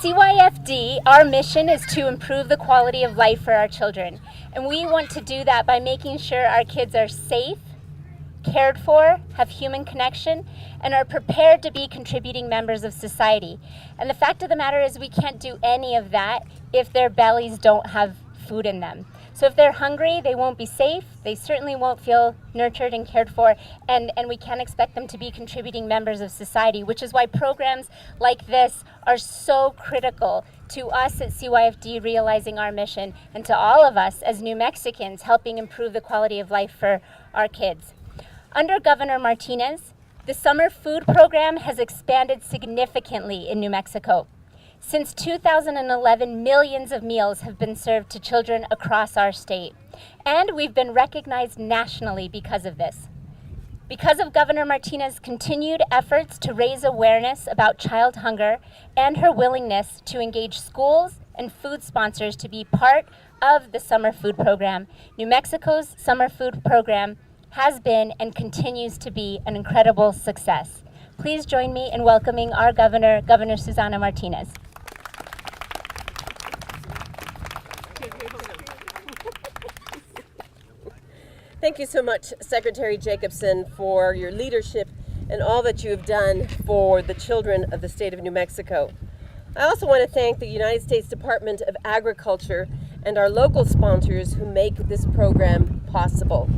CYFD, our mission is to improve the quality of life for our children. And we want to do that by making sure our kids are safe, cared for, have human connection, and are prepared to be contributing members of society. And the fact of the matter is we can't do any of that if their bellies don't have food in them. So if they're hungry, they won't be safe, they certainly won't feel nurtured and cared for, and we can't expect them to be contributing members of society, which is why programs like this are so critical to us at CYFD realizing our mission, and to all of us as New Mexicans helping improve the quality of life for our kids. Under Governor Martinez, the summer food program has expanded significantly in New Mexico. Since 2011, millions of meals have been served to children across our state, and we've been recognized nationally because of this. Because of Governor Martinez's continued efforts to raise awareness about child hunger and her willingness to engage schools and food sponsors to be part of the summer food program, New Mexico's summer food program has been and continues to be an incredible success. Please join me in welcoming our governor, Governor Susana Martinez. Thank you so much, Secretary Jacobson, for your leadership and all that you have done for the children of the state of New Mexico. I also want to thank the United States Department of Agriculture and our local sponsors who make this program possible.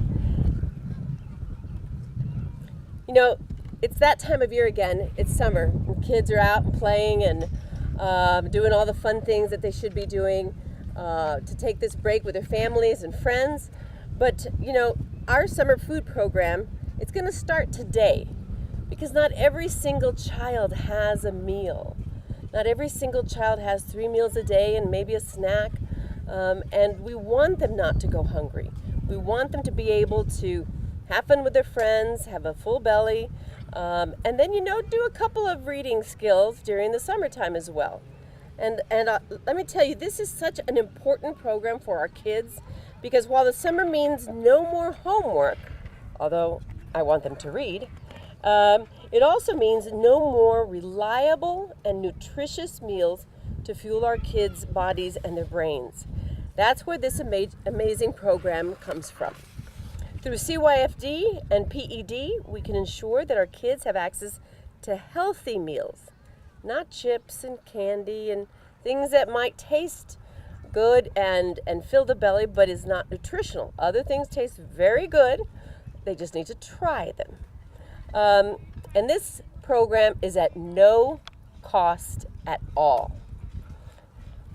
You know, it's that time of year again. It's summer, and kids are out and playing and doing all the fun things that they should be doing to take this break with their families and friends. But, you know, our summer food program, it's going to start today, because not every single child has a meal. Not every single child has 3 meals a day and maybe a snack, and we want them not to go hungry. We want them to be able to have fun with their friends, have a full belly, and then, you know, do a couple of reading skills during the summertime as well. And let me tell you, this is such an important program for our kids, because while the summer means no more homework, although I want them to read, it also means no more reliable and nutritious meals to fuel our kids' bodies and their brains. That's where this amazing program comes from. Through CYFD and PED, we can ensure that our kids have access to healthy meals, not chips and candy and things that might taste good and fill the belly, but is not nutritional. Other things taste very good. They just need to try them. And this program is at no cost at all.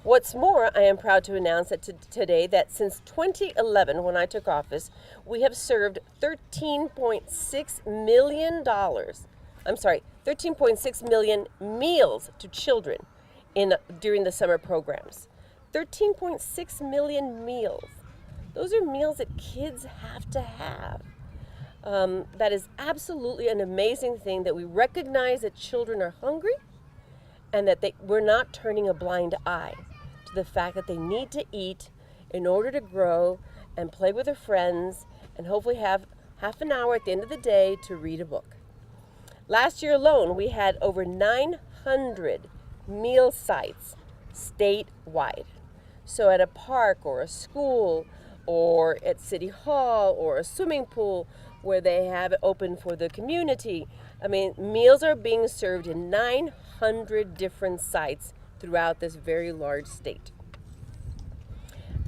What's more, I am proud to announce that today that since 2011, when I took office, we have served $13.6 million meals to children during the summer programs. 13.6 million meals. Those are meals that kids have to have. That is absolutely an amazing thing, that we recognize that children are hungry and that we're not turning a blind eye to the fact that they need to eat in order to grow and play with their friends and hopefully have half an hour at the end of the day to read a book. Last year alone, we had over 900 meal sites statewide. So at a park or a school or at City Hall or a swimming pool where they have it open for the community, I mean, meals are being served in 900 different sites throughout this very large state.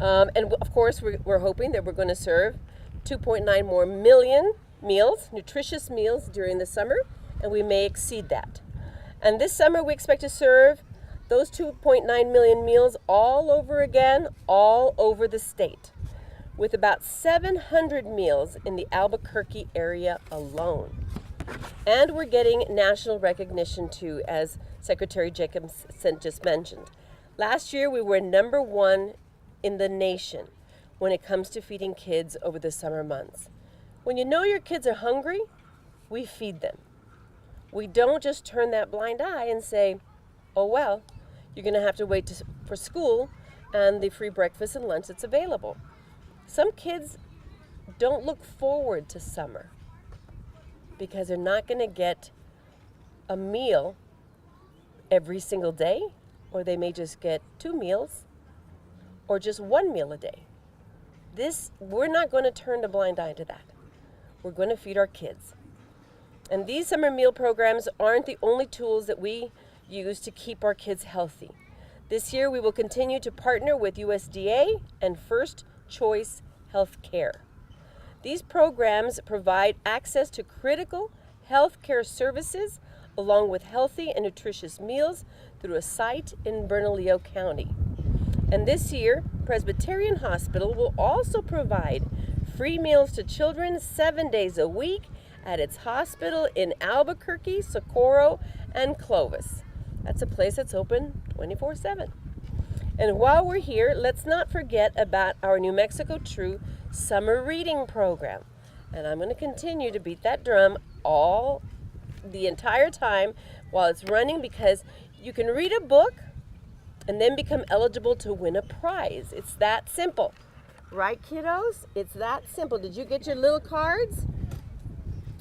And of course, we're hoping that we're going to serve 2.9 more million meals, nutritious meals during the summer, and we may exceed that. And this summer, we expect to serve those 2.9 million meals all over again, all over the state, with about 700 meals in the Albuquerque area alone. And we're getting national recognition too, as Secretary Jacobson just mentioned. Last year, we were #1 in the nation when it comes to feeding kids over the summer months. When you know your kids are hungry, we feed them. We don't just turn that blind eye and say, oh well, you're going to have to wait for school and the free breakfast and lunch that's available. Some kids don't look forward to summer because they're not going to get a meal every single day or they may just get 2 meals, or just 1 meal a day. We're not going to turn a blind eye to that. We're going to feed our kids. And these summer meal programs aren't the only tools that we use to keep our kids healthy. This year we will continue to partner with USDA and First Choice Health Care. These programs provide access to critical health care services along with healthy and nutritious meals through a site in Bernalillo County. And this year, Presbyterian Hospital will also provide free meals to children 7 days a week at its hospital in Albuquerque, Socorro, and Clovis. That's a place that's open 24/7. And while we're here, let's not forget about our New Mexico True summer reading program. And I'm going to continue to beat that drum the entire time while it's running, because you can read a book and then become eligible to win a prize. It's that simple. Right, kiddos? It's that simple. Did you get your little cards?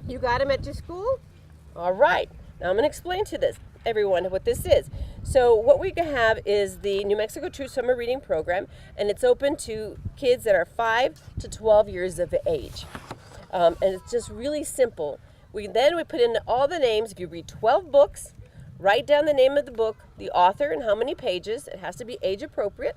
You got them at your school? All right. Now I'm going to explain to everyone what this is. So what we have is the New Mexico True Summer Reading Program, and it's open to kids that are 5 to 12 years of age. And it's just really simple. We put in all the names. If you read 12 books, write down the name of the book, the author, and how many pages. It has to be age appropriate,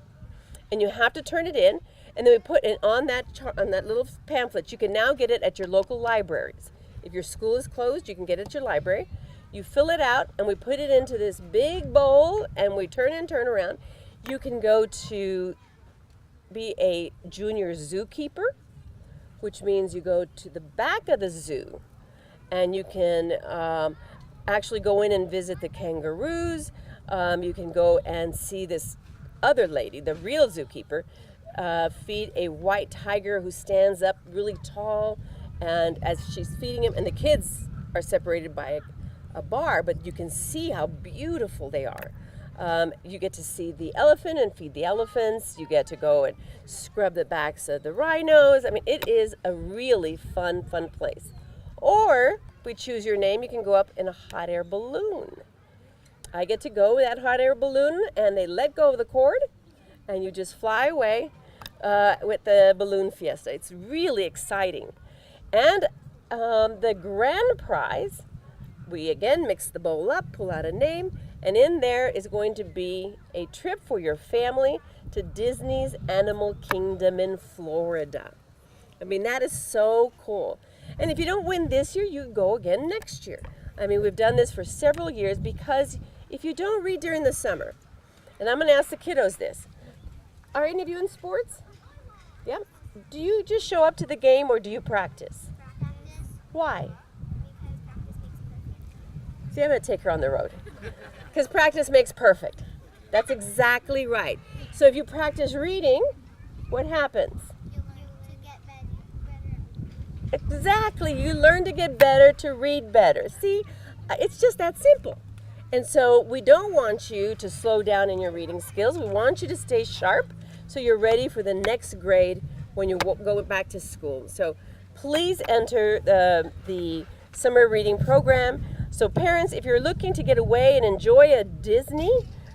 and you have to turn it in. And then we put it on that little pamphlet. You can now get it at your local libraries. If your school is closed, you can get it at your library. You fill it out, and we put it into this big bowl, and we turn around. You can go to be a junior zookeeper, which means you go to the back of the zoo, and you can actually go in and visit the kangaroos. You can go and see this other lady, the real zookeeper, feed a white tiger who stands up really tall, and as she's feeding him, and the kids are separated by a bar, but you can see how beautiful they are. You get to see the elephant and feed the elephants. You get to go and scrub the backs of the rhinos. I mean, it is a really fun place. Or, if we choose your name, you can go up in a hot air balloon. I get to go with that hot air balloon, and they let go of the cord, and you just fly away with the balloon fiesta. It's really exciting. And the grand prize, we again mix the bowl up, pull out a name, and in there is going to be a trip for your family to Disney's Animal Kingdom in Florida. I mean, that is so cool. And if you don't win this year, you go again next year. I mean, we've done this for several years, because if you don't read during the summer, and I'm going to ask the kiddos this, are any of you in sports? Yeah? Do you just show up to the game, or do you practice? Practice. Why? Because practice makes perfect. See, I'm going to take her on the road. Because practice makes perfect. That's exactly right. So if you practice reading, what happens? You learn to get better. Exactly. You learn to get better, to read better. See, it's just that simple. And so we don't want you to slow down in your reading skills. We want you to stay sharp so you're ready for the next grade when you go back to school. So please enter the summer reading program. So parents, if you're looking to get away and enjoy a Disney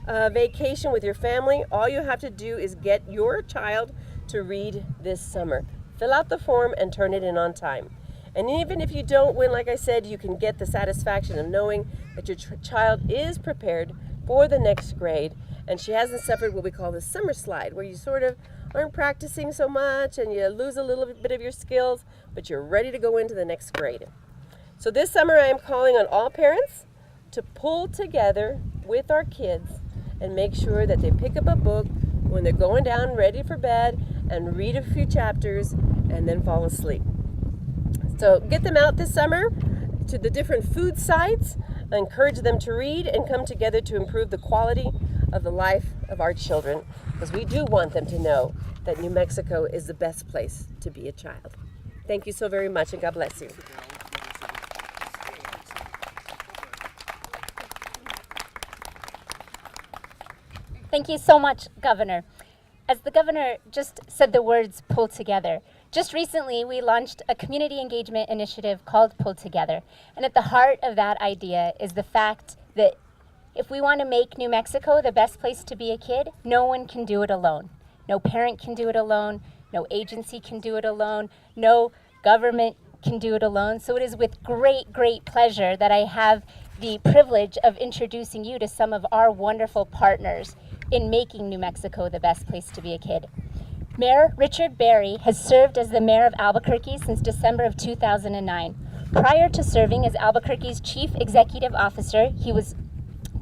vacation with your family, all you have to do is get your child to read this summer. Fill out the form and turn it in on time. And even if you don't win, like I said, you can get the satisfaction of knowing that your child is prepared for the next grade, and she hasn't suffered what we call the summer slide, where you sort of aren't practicing so much and you lose a little bit of your skills, but you're ready to go into the next grade. So this summer I am calling on all parents to pull together with our kids and make sure that they pick up a book when they're going down ready for bed and read a few chapters and then fall asleep. So get them out this summer to the different food sites, encourage them to read, and come together to improve the quality of the life of our children, because we do want them to know that New Mexico is the best place to be a child. Thank you so very much, and God bless you. Thank you so much, Governor. As the Governor just said the words pull together, just recently we launched a community engagement initiative called Pull Together. And at the heart of that idea is the fact that If we want to make New Mexico the best place to be a kid, no one can do it alone. No parent can do it alone. No agency can do it alone. No government can do it alone. So it is with great, great pleasure that I have the privilege of introducing you to some of our wonderful partners in making New Mexico the best place to be a kid. Mayor Richard Barry has served as the mayor of Albuquerque since December of 2009. Prior to serving as Albuquerque's chief executive officer, he was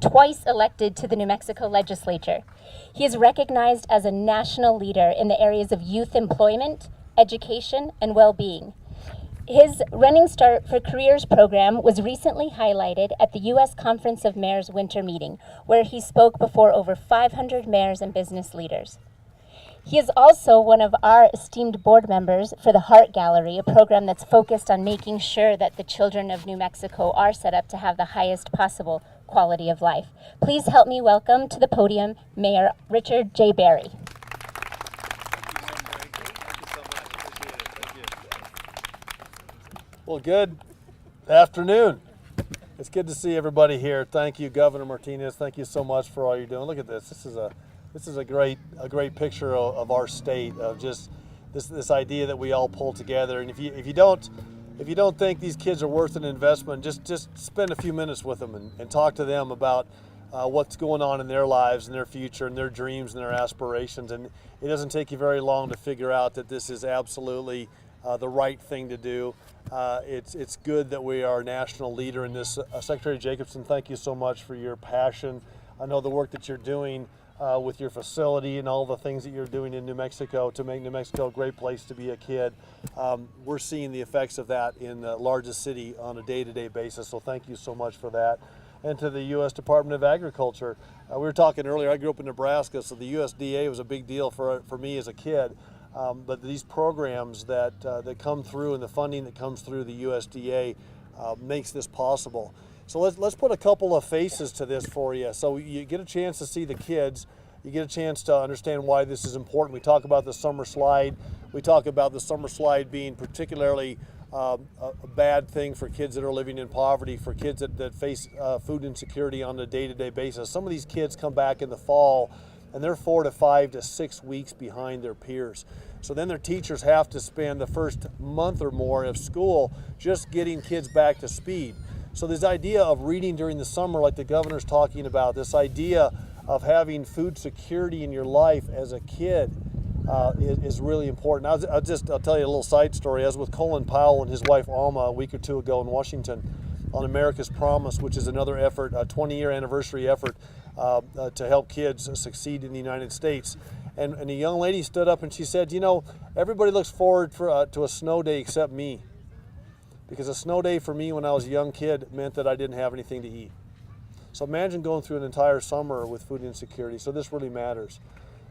twice elected to the New Mexico legislature. He is recognized as a national leader in the areas of youth employment, education, and well-being. His Running Start for Careers program was recently highlighted at the U.S. Conference of Mayors winter meeting, where he spoke before over 500 mayors and business leaders. He is also one of our esteemed board members for the Heart Gallery, a program that's focused on making sure that the children of New Mexico are set up to have the highest possible quality of life. Please help me welcome to the podium Mayor Richard J. Barry. Well, good afternoon. It's good to see everybody here. Thank you, Governor Martinez. Thank you so much for all you're doing. Look at this. This is a great picture of our state, of just this idea that we all pull together. And if you don't think these kids are worth an investment, just spend a few minutes with them and talk to them about what's going on in their lives and their future and their dreams and their aspirations. And it doesn't take you very long to figure out that this is absolutely the right thing to do. It's good that we are a national leader in this. Secretary Jacobson, thank you so much for your passion. I know the work that you're doing with your facility and all the things that you're doing in New Mexico to make New Mexico a great place to be a kid. We're seeing the effects of that in the largest city on a day-to-day basis, so thank you so much for that. And to the U.S. Department of Agriculture. We were talking earlier, I grew up in Nebraska, so the USDA was a big deal for me as a kid. But these programs that come through and the funding that comes through the USDA makes this possible. So let's put a couple of faces to this for you. So you get a chance to see the kids. You get a chance to understand why this is important. We talk about the summer slide. We talk about the summer slide being particularly a bad thing for kids that are living in poverty, for kids that face food insecurity on a day-to-day basis. Some of these kids come back in the fall and they're 4 to 5 to 6 weeks behind their peers. So then their teachers have to spend the first month or more of school just getting kids back to speed. So this idea of reading during the summer, like the governor's talking about, this idea of having food security in your life as a kid is really important. I'll tell you a little side story. I was with Colin Powell and his wife Alma a week or two ago in Washington on America's Promise, which is another effort, a 20-year anniversary effort to help kids succeed in the United States. And a young lady stood up and she said, you know, everybody looks forward to a snow day except me. Because a snow day for me when I was a young kid meant that I didn't have anything to eat. So imagine going through an entire summer with food insecurity. So this really matters.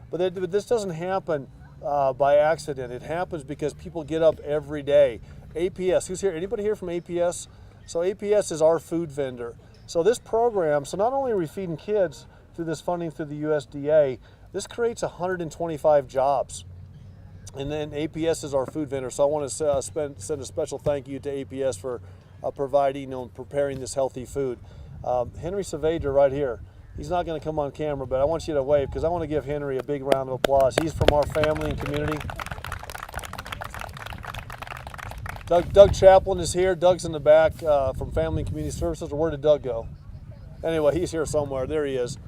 But this doesn't happen by accident. It happens because people get up every day. APS, who's here? Anybody here from APS? So APS is our food vendor. So this program, so not only are we feeding kids through this funding through the USDA, this creates 125 jobs. And then APS is our food vendor. So I want to send a special thank you to APS for providing and preparing this healthy food. Henry Saavedra right here. He's not going to come on camera, but I want you to wave because I want to give Henry a big round of applause. He's from our family and community. Doug Chaplin is here. Doug's in the back from Family and Community Services. Or where did Doug go? Anyway, he's here somewhere. There he is.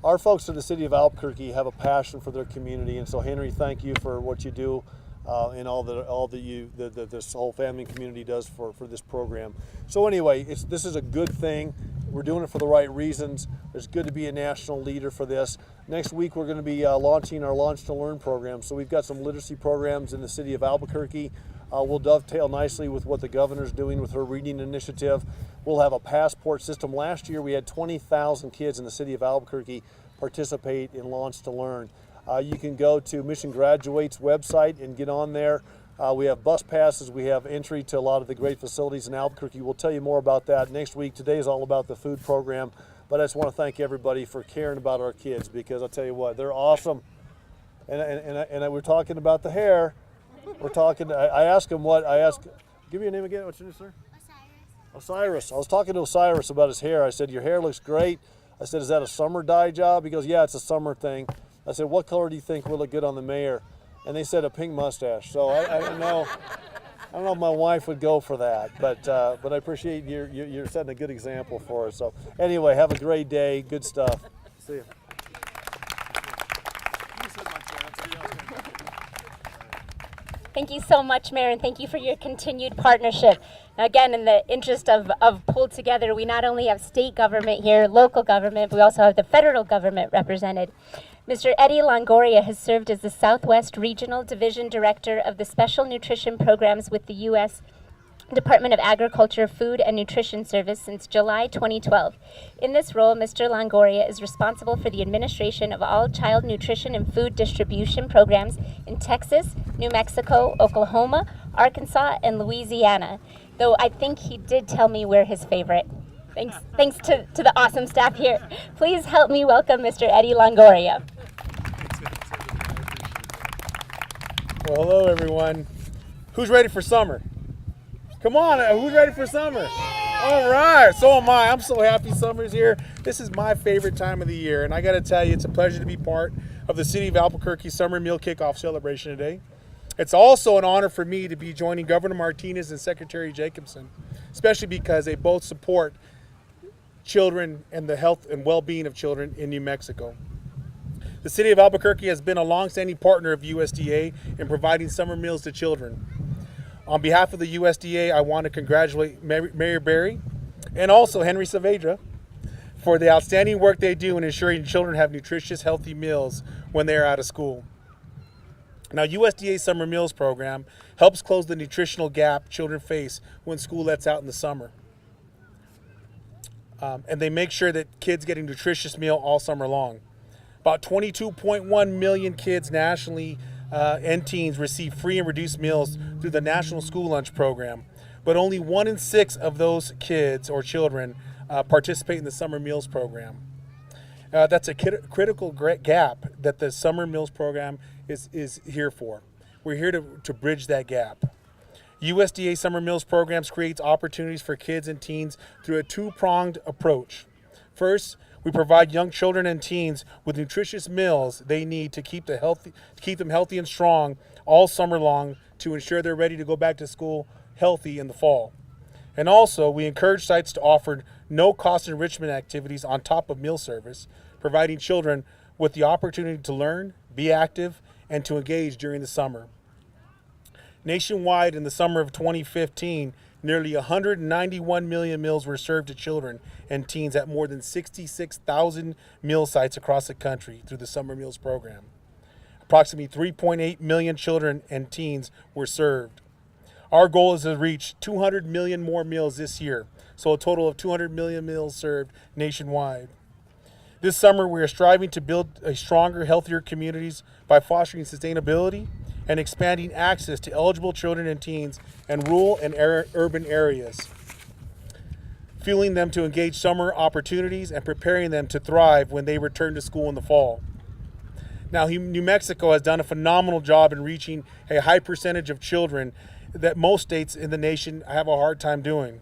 Our folks in the city of Albuquerque have a passion for their community, and so Henry, thank you for what you do and all that this whole family and community does for this program. So anyway, this is a good thing. We're doing it for the right reasons. It's good to be a national leader for this. Next week, we're going to be launching our Launch to Learn program. So we've got some literacy programs in the city of Albuquerque. We'll dovetail nicely with what the governor's doing with her reading initiative. We'll have a passport system. Last year, we had 20,000 kids in the city of Albuquerque participate in Launch to Learn. You can go to Mission Graduate's website and get on there. We have bus passes. We have entry to a lot of the great facilities in Albuquerque. We'll tell you more about that next week. Today is all about the food program, but I just want to thank everybody for caring about our kids because I'll tell you what, they're awesome. And we're talking about the hair. We're talking. I asked him what I asked. Give me your name again. What's your name, sir? Osiris, I was talking to Osiris about his hair. I said, your hair looks great. I said, is that a summer dye job? He goes, yeah, it's a summer thing. I said, what color do you think will look good on the mayor? And they said a pink mustache. So I don't know. I don't know if my wife would go for that, but I appreciate you're setting a good example for us. So anyway, have a great day. Good stuff. See you. Thank you so much, Mayor, and thank you for your continued partnership. Now, again, in the interest of pulled together, we not only have state government here, local government, but we also have the federal government represented. Mr. Eddie Longoria has served as the Southwest Regional Division Director of the Special Nutrition Programs with the U.S. Department of Agriculture, Food and Nutrition Service since July 2012. In this role, Mr. Longoria is responsible for the administration of all child nutrition and food distribution programs in Texas, New Mexico, Oklahoma, Arkansas, and Louisiana. Though I think he did tell me we're his favorite. Thanks to the awesome staff here. Please help me welcome Mr. Eddie Longoria. Well, hello everyone. Who's ready for summer? Come on, who's ready for summer? All right, so am I. I'm so happy summer's here. This is my favorite time of the year, and I got to tell you, it's a pleasure to be part of the City of Albuquerque Summer Meal Kickoff Celebration today. It's also an honor for me to be joining Governor Martinez and Secretary Jacobson, especially because they both support children and the health and well-being of children in New Mexico. The City of Albuquerque has been a long-standing partner of USDA in providing summer meals to children. On behalf of the USDA, I want to congratulate Mayor Berry and also Henry Saavedra for the outstanding work they do in ensuring children have nutritious, healthy meals when they are out of school. Now, USDA's Summer Meals Program helps close the nutritional gap children face when school lets out in the summer. And they make sure that kids get a nutritious meal all summer long. About 22.1 million kids nationally and teens receive free and reduced meals through the National School Lunch Program, but only 1 in 6 of those kids or children participate in the Summer Meals Program. That's a critical gap that the Summer Meals Program is here for. We're here to bridge that gap. USDA Summer Meals Programs creates opportunities for kids and teens through a two-pronged approach. First, we provide young children and teens with nutritious meals they need to keep them healthy and strong all summer long to ensure they're ready to go back to school healthy in the fall. And also, we encourage sites to offer no-cost enrichment activities on top of meal service, providing children with the opportunity to learn, be active, and to engage during the summer. Nationwide, in the summer of 2015, nearly 191 million meals were served to children and teens at more than 66,000 meal sites across the country through the Summer Meals Program. Approximately 3.8 million children and teens were served. Our goal is to reach 200 million more meals this year, so a total of 200 million meals served nationwide. This summer, we are striving to build a stronger, healthier communities by fostering sustainability and expanding access to eligible children and teens in rural and urban areas, fueling them to engage summer opportunities and preparing them to thrive when they return to school in the fall. Now, New Mexico has done a phenomenal job in reaching a high percentage of children that most states in the nation have a hard time doing.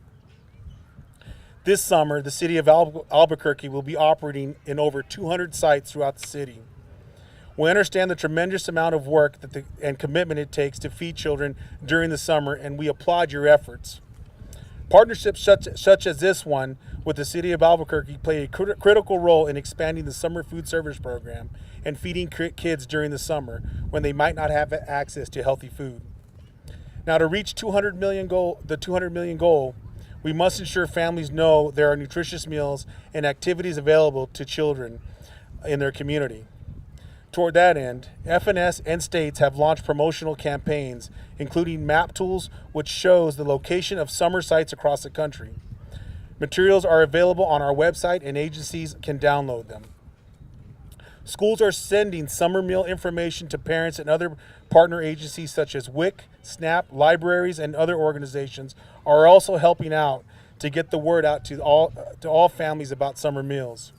This summer, the City of Albuquerque will be operating in over 200 sites throughout the city. We understand the tremendous amount of work and commitment it takes to feed children during the summer, and we applaud your efforts. Partnerships such as this one with the City of Albuquerque play a critical role in expanding the summer food service program and feeding kids during the summer when they might not have access to healthy food. Now, to reach the 200 million goal, we must ensure families know there are nutritious meals and activities available to children in their community. Toward that end, FNS and states have launched promotional campaigns, including map tools, which shows the location of summer sites across the country. Materials are available on our website and agencies can download them. Schools are sending summer meal information to parents and other partner agencies such as WIC, SNAP, libraries, and other organizations are also helping out to get the word out to all families about summer meals.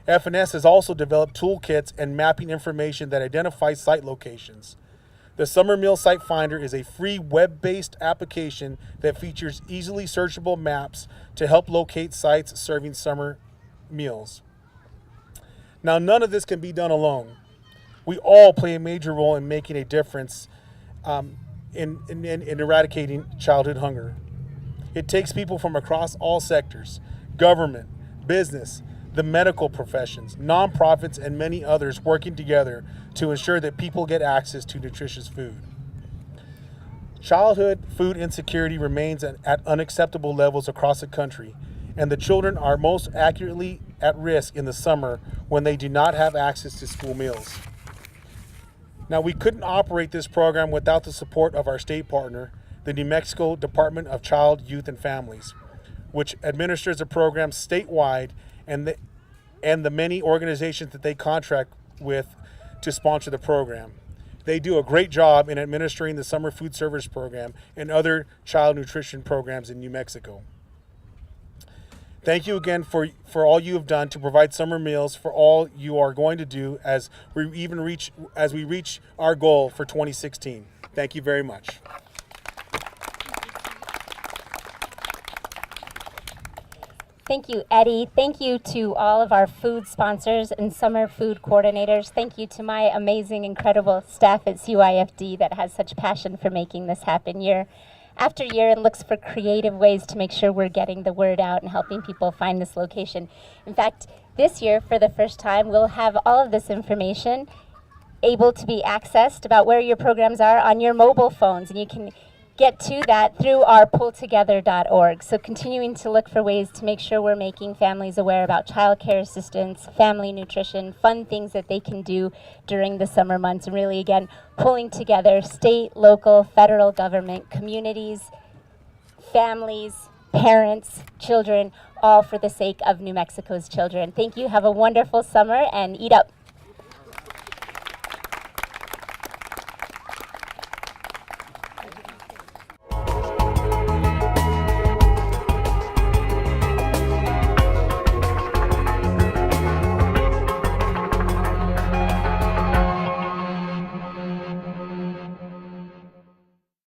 FNS has also developed toolkits and mapping information that identifies site locations. The Summer Meal Site Finder is a free web-based application that features easily searchable maps to help locate sites serving summer meals. Now, none of this can be done alone. We all play a major role in making a difference in eradicating childhood hunger. It takes people from across all sectors: government, business, the medical professions, nonprofits, and many others working together to ensure that people get access to nutritious food. Childhood food insecurity remains at unacceptable levels across the country, and the children are most accurately at risk in the summer when they do not have access to school meals. Now, we couldn't operate this program without the support of our state partner, the New Mexico Department of Child, Youth, and Families, which administers the program statewide, and the many organizations that they contract with to sponsor the program. They do a great job in administering the summer food service program and other child nutrition programs in New Mexico. Thank you again for all you have done to provide summer meals, for all you are going to do as we reach our goal for 2016. Thank you very much. Thank you, Eddie. Thank you to all of our food sponsors and summer food coordinators. Thank you to my amazing, incredible staff at CYFD that has such passion for making this happen year after year and looks for creative ways to make sure we're getting the word out and helping people find this location. In fact, this year, for the first time, we'll have all of this information able to be accessed about where your programs are on your mobile phones, and you can get to that through our pulltogether.org. So continuing to look for ways to make sure we're making families aware about child care assistance, family nutrition, fun things that they can do during the summer months, and really, again, pulling together state, local, federal government, communities, families, parents, children, all for the sake of New Mexico's children. Thank you. Have a wonderful summer and eat up.